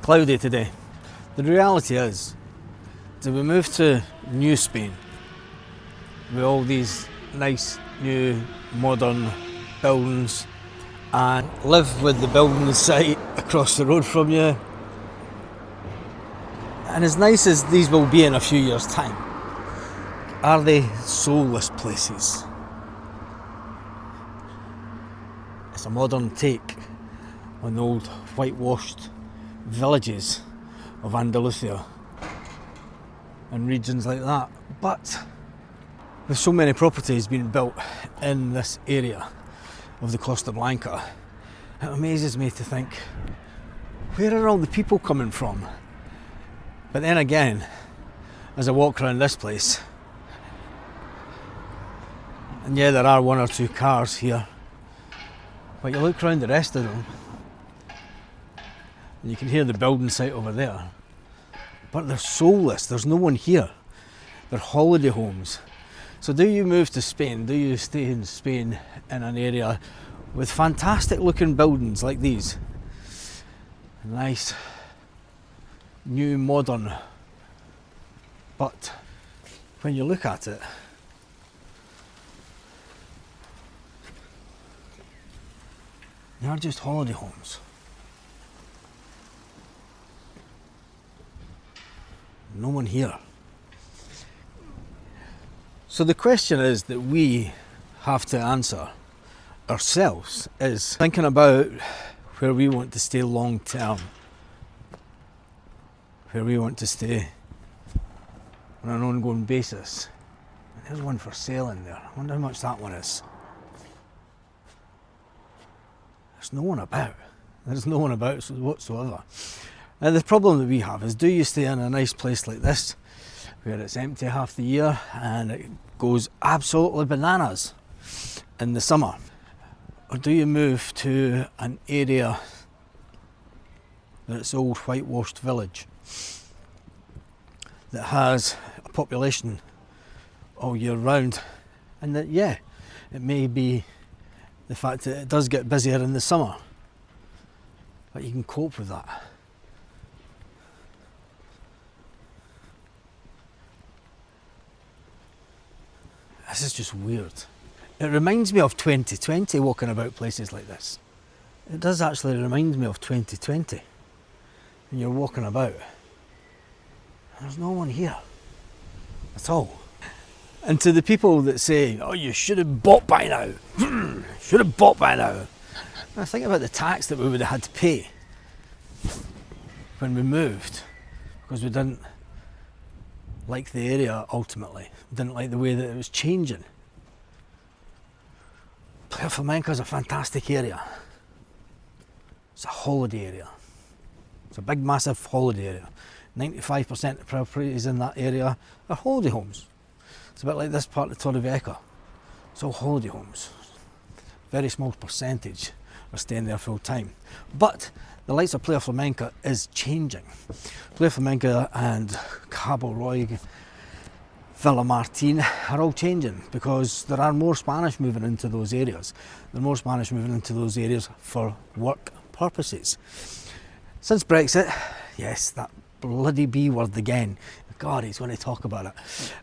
cloudy today. The reality is that we move to New Spain with all these nice new modern buildings and live with the building site across the road from you. And as nice as these will be in a few years' time, are they soulless places? It's a modern take on the old whitewashed villages of Andalusia and regions like that. But with so many properties being built in this area of the Costa Blanca, it amazes me to think, where are all the people coming from? But then again, as I walk around this place, and yeah, there are one or two cars here, but you look around the rest of them and you can hear the building site over there, but they're soulless. There's no one here. They're holiday homes. So do you move to Spain? Do you stay in Spain in an area with fantastic looking buildings like these? Nice, new, modern, but when you look at it, they are just holiday homes. No one here. So the question is that we have to answer ourselves is thinking about where we want to stay long term, where we want to stay on an ongoing basis. And there's one for sale in there. I wonder how much that one is. There's no one about. There's no one about whatsoever. Now the problem that we have is, do you stay in a nice place like this where it's empty half the year and it goes absolutely bananas in the summer? Or do you move to an area that's old whitewashed village that has a population all year round, and that, yeah, it may be the fact that it does get busier in the summer, but you can cope with that. This is just weird. It reminds me of 2020 walking about places like this. It does actually remind me of 2020 when you're walking about. There's no one here at all. And to the people that say, oh, you should have bought by now, should have bought by now. I think about the tax that we would have had to pay when we moved, because we didn't like the area ultimately, didn't like the way that it was changing. Playa Flamenca is a fantastic area. It's a holiday area. It's a big, massive holiday area. 95% of properties in that area are holiday homes. It's a bit like this part of Torrevieja. It's all holiday homes. Very small percentage are staying there full time. But the likes of Playa Flamenca is changing. Playa Flamenca and Cabo Roig, Villamartin are all changing because there are more Spanish moving into those areas. There are more Spanish moving into those areas for work purposes. Since Brexit, yes, that bloody B word again. God, he's going to talk about it.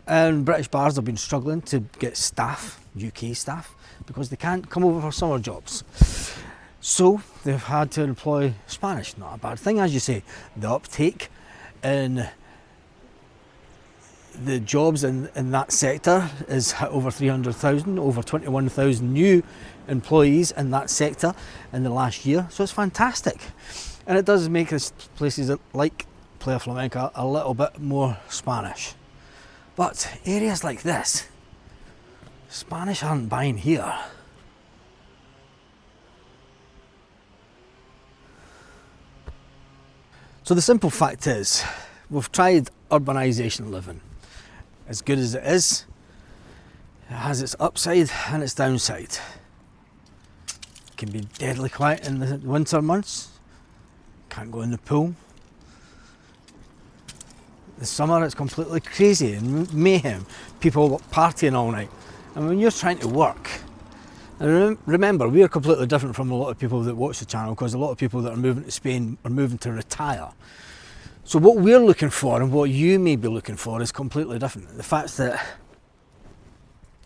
And British bars have been struggling to get staff, UK staff, because they can't come over for summer jobs. So they've had to employ Spanish. Not a bad thing, as you say. The uptake in the jobs in that sector is over 300,000, over 21,000 new employees in that sector in the last year. So it's fantastic. And it does make this places like Playa Flamenca a little bit more Spanish. But areas like this, Spanish aren't buying here. So the simple fact is, we've tried urbanisation living. As good as it is, it has its upside and its downside. It can be deadly quiet in the winter months. Can't go in the pool. The summer it's completely crazy and mayhem. People partying all night. And when you're trying to work And remember, we are completely different from a lot of people that watch the channel, because a lot of people that are moving to Spain are moving to retire. So what we're looking for and what you may be looking for is completely different. The fact that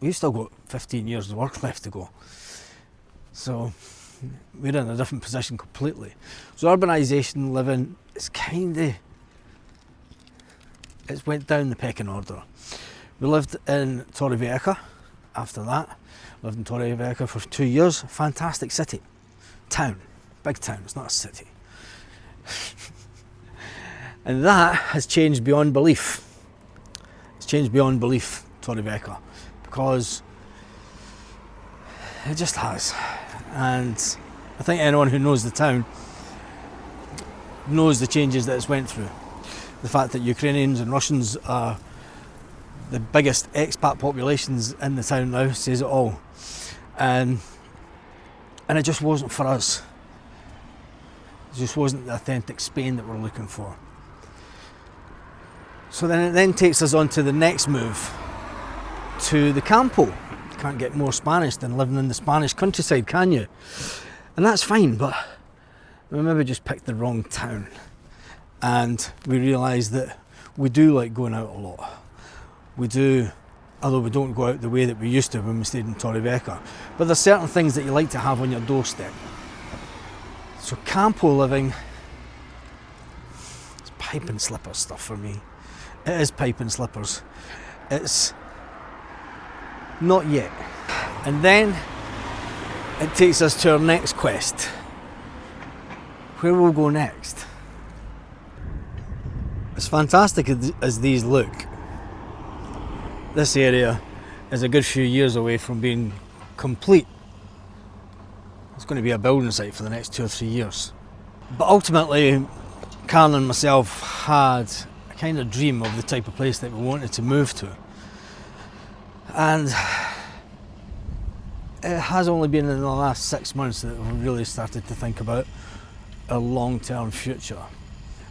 you've still got 15 years of work left to go. So we're in a different position completely. So urbanisation, living, it's went down the pecking order. We lived in Torrevieja after that. Lived in Torrevieja for 2 years. Fantastic city. Town. Big town. It's not a city. And that has changed beyond belief. It's changed beyond belief, Torrevieja, because it just has. And I think anyone who knows the town knows the changes that it's went through. The fact that Ukrainians and Russians are the biggest expat populations in the town now says it all. And it just wasn't for us. It just wasn't the authentic Spain that we're looking for. So then it then takes us on to the next move, to the Campo. You can't get more Spanish than living in the Spanish countryside, can you? And that's fine, but we maybe just picked the wrong town. And we realised that we do like going out a lot. We do, although we don't go out the way that we used to when we stayed in Torrevieja. But there's certain things that you like to have on your doorstep. So Campo living, it's pipe and slipper stuff for me. It is pipe and slippers. It's not yet. And then it takes us to our next quest. Where will we go next? As fantastic as these look, this area is a good few years away from being complete. It's going to be a building site for the next 2 or 3 years. But ultimately, Karen and myself had a kind of dream of the type of place that we wanted to move to. And it has only been in the last 6 months that we've really started to think about a long-term future.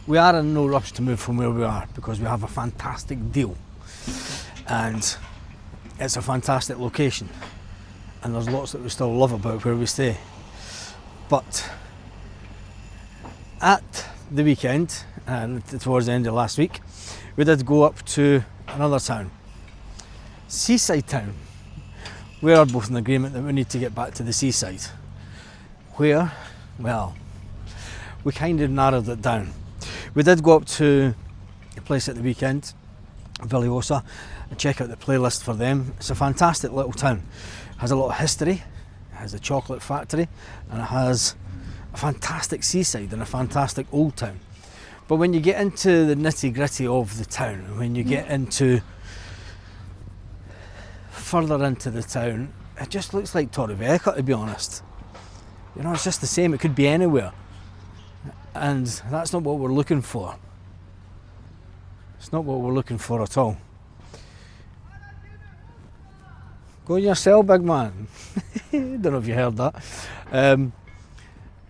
We are in no rush to move from where we are because we have a fantastic deal. And it's a fantastic location. And there's lots that we still love about where we stay. But at the weekend, and towards the end of last week, we did go up to another town, seaside town. We are both in agreement that we need to get back to the seaside. Where? Well, we kind of narrowed it down. We did go up to a place at the weekend, Villosa, and check out the playlist for them. It's a fantastic little town. It has a lot of history, it has a chocolate factory, and it has a fantastic seaside and a fantastic old town. But when you get into the nitty-gritty of the town, and when you get into further into the town, it just looks like Torrevieja, to be honest. You know, it's just the same, it could be anywhere. And that's not what we're looking for. It's not what we're looking for at all. Go yourself, big man. Don't know if you heard that.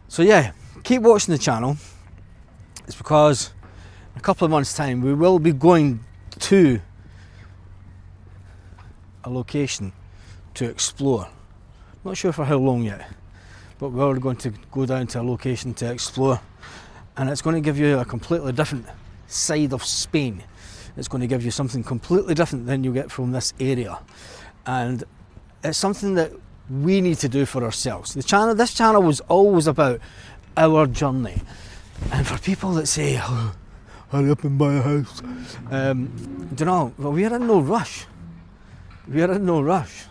So yeah, keep watching the channel. It's because in a couple of months' time we will be going to a location to explore. Not sure for how long yet, but we're going to go down to a location to explore, and it's going to give you a completely different side of Spain. It's going to give you something completely different than you get from this area, and it's something that we need to do for ourselves. This channel was always about our journey, and for people that say, oh, hurry up and buy a house, you know, well, we are in no rush. We are in no rush.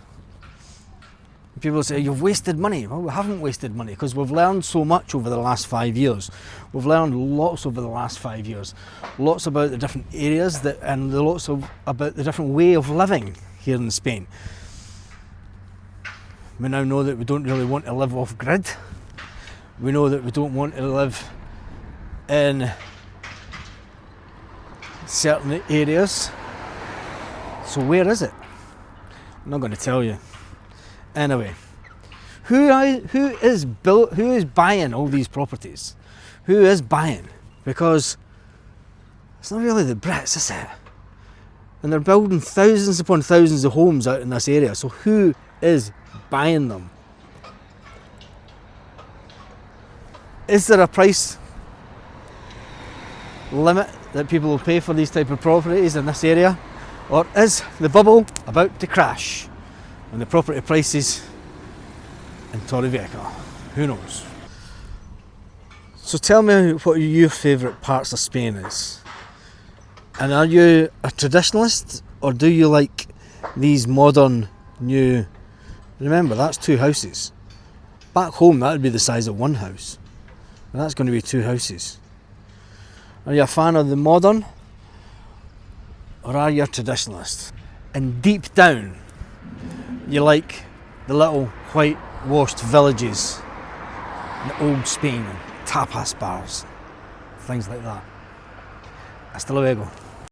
People say, you've wasted money. Well, we haven't wasted money because we've learned so much over the last 5 years. We've learned lots over the last 5 years. Lots about the different areas and about the different way of living here in Spain. We now know that we don't really want to live off grid. We know that we don't want to live in certain areas. So where is it? I'm not going to tell you. Anyway, who is buying all these properties? Who is buying? Because it's not really the Brits, is it? And they're building thousands upon thousands of homes out in this area. So who is buying them? Is there a price limit that people will pay for these type of properties in this area? Or is the bubble about to crash on the property prices in Torrevieja? Who knows? So tell me what your favourite parts of Spain is. And are you a traditionalist, or do you like these modern new... Remember, that's 2 houses. Back home that would be the size of 1 house. And that's going to be 2 houses. Are you a fan of the modern, or are you a traditionalist? And deep down, you like the little whitewashed villages in old Spain, tapas bars, things like that. Hasta luego.